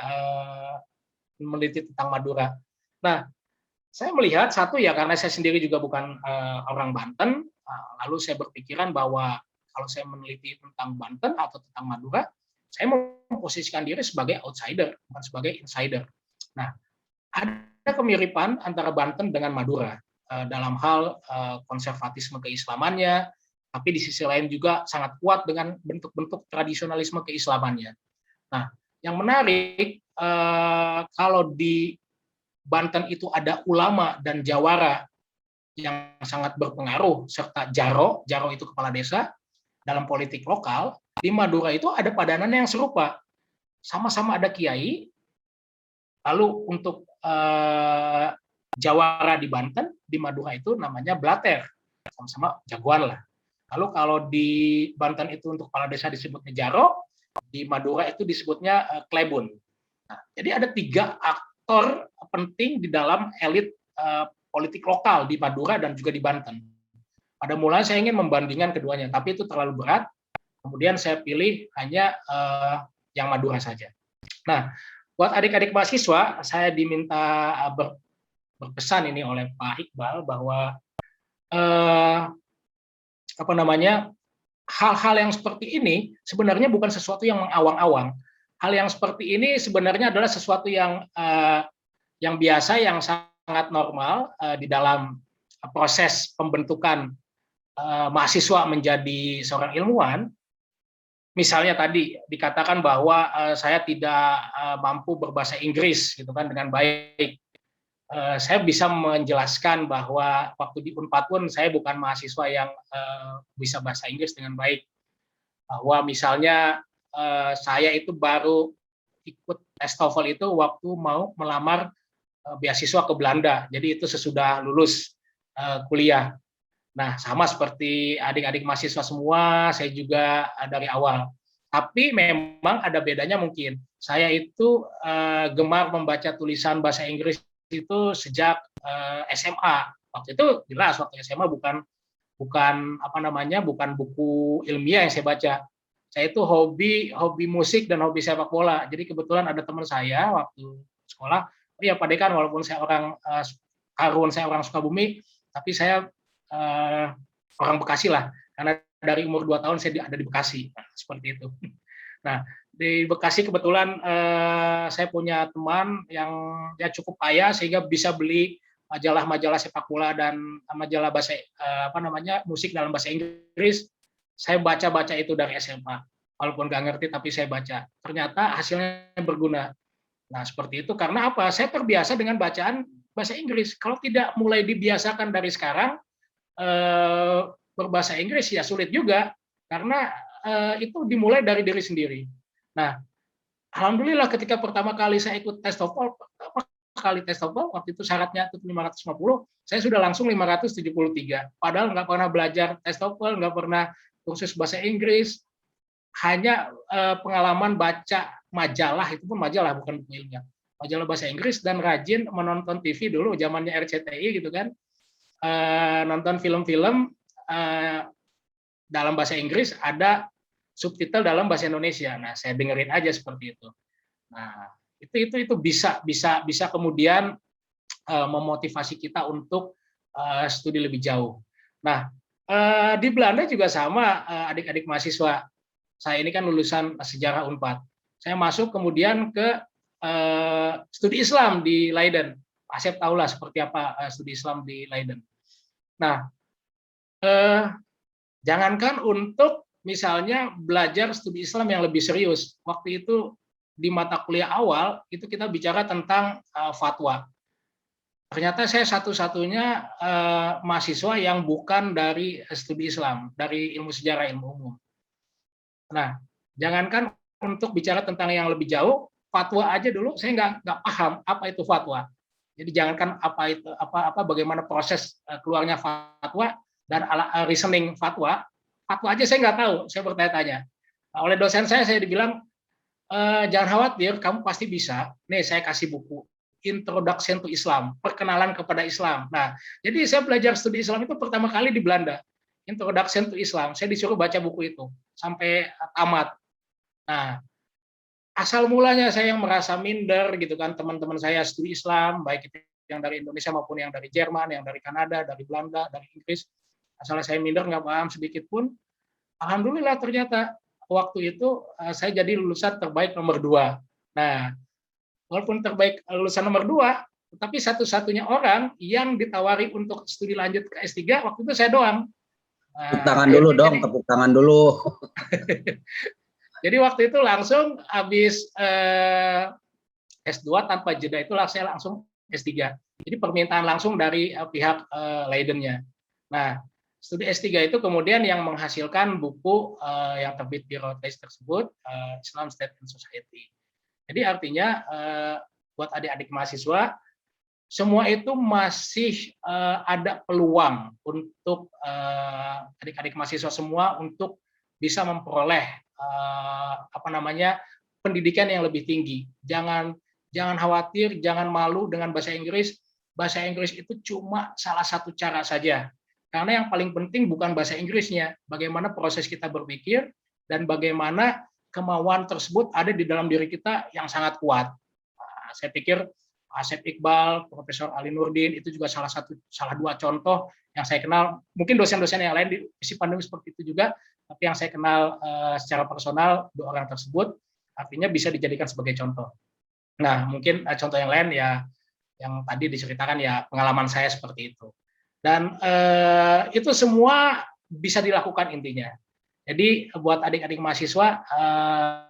meneliti tentang Madura. Nah, saya melihat satu ya, karena saya sendiri juga bukan orang Banten, lalu saya berpikiran bahwa kalau saya meneliti tentang Banten atau tentang Madura, saya memposisikan diri sebagai outsider, bukan sebagai insider. Nah, ada kemiripan antara Banten dengan Madura dalam hal konservatisme keislamannya, tapi di sisi lain juga sangat kuat dengan bentuk-bentuk tradisionalisme keislamannya. Nah, yang menarik, kalau di Banten itu ada ulama dan jawara yang sangat berpengaruh, serta jaro itu kepala desa dalam politik lokal, di Madura itu ada padanan yang serupa. Sama-sama ada kiai, lalu untuk jawara di Banten, di Madura itu namanya blater, sama-sama jagoan lah. Lalu kalau di Banten itu untuk kepala desa disebutnya jaro, di Madura itu disebutnya klebun. Nah, jadi ada 3 aktor penting di dalam elit politik lokal di Madura dan juga di Banten. Pada mulanya saya ingin membandingkan keduanya, tapi itu terlalu berat. Kemudian saya pilih hanya yang Madura saja. Nah, buat adik-adik mahasiswa, saya diminta berpesan ini oleh Pak Iqbal bahwa hal-hal yang seperti ini sebenarnya bukan sesuatu yang mengawang-awang. Hal yang seperti ini sebenarnya adalah sesuatu yang biasa, yang sangat normal di dalam proses pembentukan mahasiswa menjadi seorang ilmuwan. Misalnya tadi dikatakan bahwa saya tidak mampu berbahasa Inggris gitu kan dengan baik. Saya bisa menjelaskan bahwa waktu di Unpad pun saya bukan mahasiswa yang bisa bahasa Inggris dengan baik. Bahwa misalnya saya itu baru ikut tes TOEFL itu waktu mau melamar beasiswa ke Belanda. Jadi itu sesudah lulus kuliah. Nah, sama seperti adik-adik mahasiswa semua, saya juga dari awal. Tapi memang ada bedanya mungkin. Saya itu gemar membaca tulisan bahasa Inggris itu sejak SMA. Waktu itu jelas waktu SMA bukan bukan bukan buku ilmiah yang saya baca. Saya itu hobi musik dan hobi sepak bola. Jadi kebetulan ada teman saya waktu sekolah, oh ya Pak Dekan, walaupun saya orang Harun, saya orang Sukabumi, tapi saya orang Bekasi lah, karena dari umur 2 tahun saya ada di Bekasi, seperti itu. Nah, di Bekasi kebetulan saya punya teman yang ya cukup kaya sehingga bisa beli majalah-majalah sepak bola dan majalah bahasa musik dalam bahasa Inggris. Saya baca itu dari SMA, walaupun nggak ngerti tapi saya baca. Ternyata hasilnya berguna. Nah, seperti itu karena apa? Saya terbiasa dengan bacaan bahasa Inggris. Kalau tidak mulai dibiasakan dari sekarang berbahasa Inggris ya sulit juga, karena itu dimulai dari diri sendiri. Nah, alhamdulillah ketika pertama kali saya ikut tes TOEFL, waktu itu syaratnya itu 550, saya sudah langsung 573. Padahal nggak pernah belajar tes TOEFL, nggak pernah kursus bahasa Inggris, hanya pengalaman baca majalah, itu pun majalah bukan buku ilmiah, majalah bahasa Inggris, dan rajin menonton TV dulu zamannya RCTI gitu kan, nonton film-film dalam bahasa Inggris ada subtitle dalam bahasa Indonesia. Nah, saya dengerin aja seperti itu. Nah, itu bisa kemudian memotivasi kita untuk studi lebih jauh. Nah, di Belanda juga sama, adik-adik mahasiswa. Saya ini kan lulusan sejarah Unpad. Saya masuk kemudian ke studi Islam di Leiden. Asep tahulah seperti apa studi Islam di Leiden. Nah, jangankan untuk misalnya belajar studi Islam yang lebih serius. Waktu itu di mata kuliah awal itu kita bicara tentang fatwa. Ternyata saya satu-satunya mahasiswa yang bukan dari studi Islam, dari ilmu sejarah, ilmu umum. Nah, jangankan untuk bicara tentang yang lebih jauh, fatwa aja dulu saya nggak paham apa itu fatwa. Jadi jangankan bagaimana proses keluarnya fatwa dan reasoning fatwa aja saya nggak tahu, saya bertanya-tanya. Nah, oleh dosen saya dibilang, jangan khawatir, kamu pasti bisa. Nih saya kasih buku, Introduction to Islam, perkenalan kepada Islam. Nah, jadi saya belajar studi Islam itu pertama kali di Belanda, Introduction to Islam. Saya disuruh baca buku itu sampai tamat. Nah, asal mulanya saya yang merasa minder gitu kan, teman-teman saya studi Islam, baik itu yang dari Indonesia maupun yang dari Jerman, yang dari Kanada, dari Belanda, dari Inggris. Asal saya minder, nggak paham sedikit pun. Alhamdulillah ternyata waktu itu saya jadi lulusan terbaik nomor 2. Nah, walaupun terbaik lulusan nomor 2, tapi satu-satunya orang yang ditawari untuk studi lanjut ke S3 waktu itu saya doang. Tepuk tangan dulu dong, tepuk tangan dulu. Jadi waktu itu langsung habis S2 tanpa jeda itu saya langsung S3. Jadi permintaan langsung dari pihak Leidennya. Nah, studi S3 itu kemudian yang menghasilkan buku yang terbit di Routledge tersebut, Islam State and Society. Jadi artinya buat adik-adik mahasiswa, semua itu masih ada peluang untuk adik-adik mahasiswa semua untuk bisa memperoleh pendidikan yang lebih tinggi. Jangan khawatir, jangan malu dengan bahasa Inggris. Bahasa Inggris itu cuma salah satu cara saja. Karena yang paling penting bukan bahasa Inggrisnya, bagaimana proses kita berpikir dan bagaimana kemauan tersebut ada di dalam diri kita yang sangat kuat. Nah, saya pikir Asep Iqbal, Profesor Ali Nurdin itu juga salah 2 contoh yang saya kenal. Mungkin dosen-dosen yang lain di visi pandemi seperti itu juga, tapi yang saya kenal secara personal 2 orang tersebut artinya bisa dijadikan sebagai contoh. Nah, mungkin contoh yang lain ya yang tadi diceritakan ya pengalaman saya seperti itu. Dan itu semua bisa dilakukan intinya. Jadi buat adik-adik mahasiswa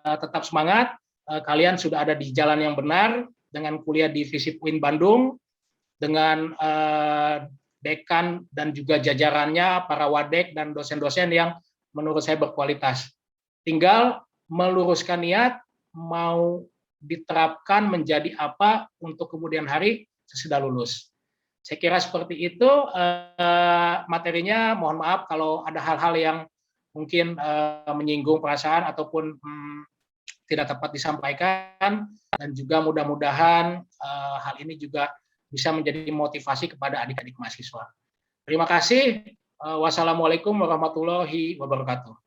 tetap semangat, kalian sudah ada di jalan yang benar dengan kuliah di FISIP UIN Bandung, dengan dekan dan juga jajarannya, para wadek dan dosen-dosen yang menurut saya berkualitas. Tinggal meluruskan niat, mau diterapkan menjadi apa untuk kemudian hari sesudah lulus. Saya kira seperti itu materinya. Mohon maaf kalau ada hal-hal yang mungkin menyinggung perasaan ataupun tidak tepat disampaikan, dan juga mudah-mudahan hal ini juga bisa menjadi motivasi kepada adik-adik mahasiswa. Terima kasih. Wassalamualaikum warahmatullahi wabarakatuh.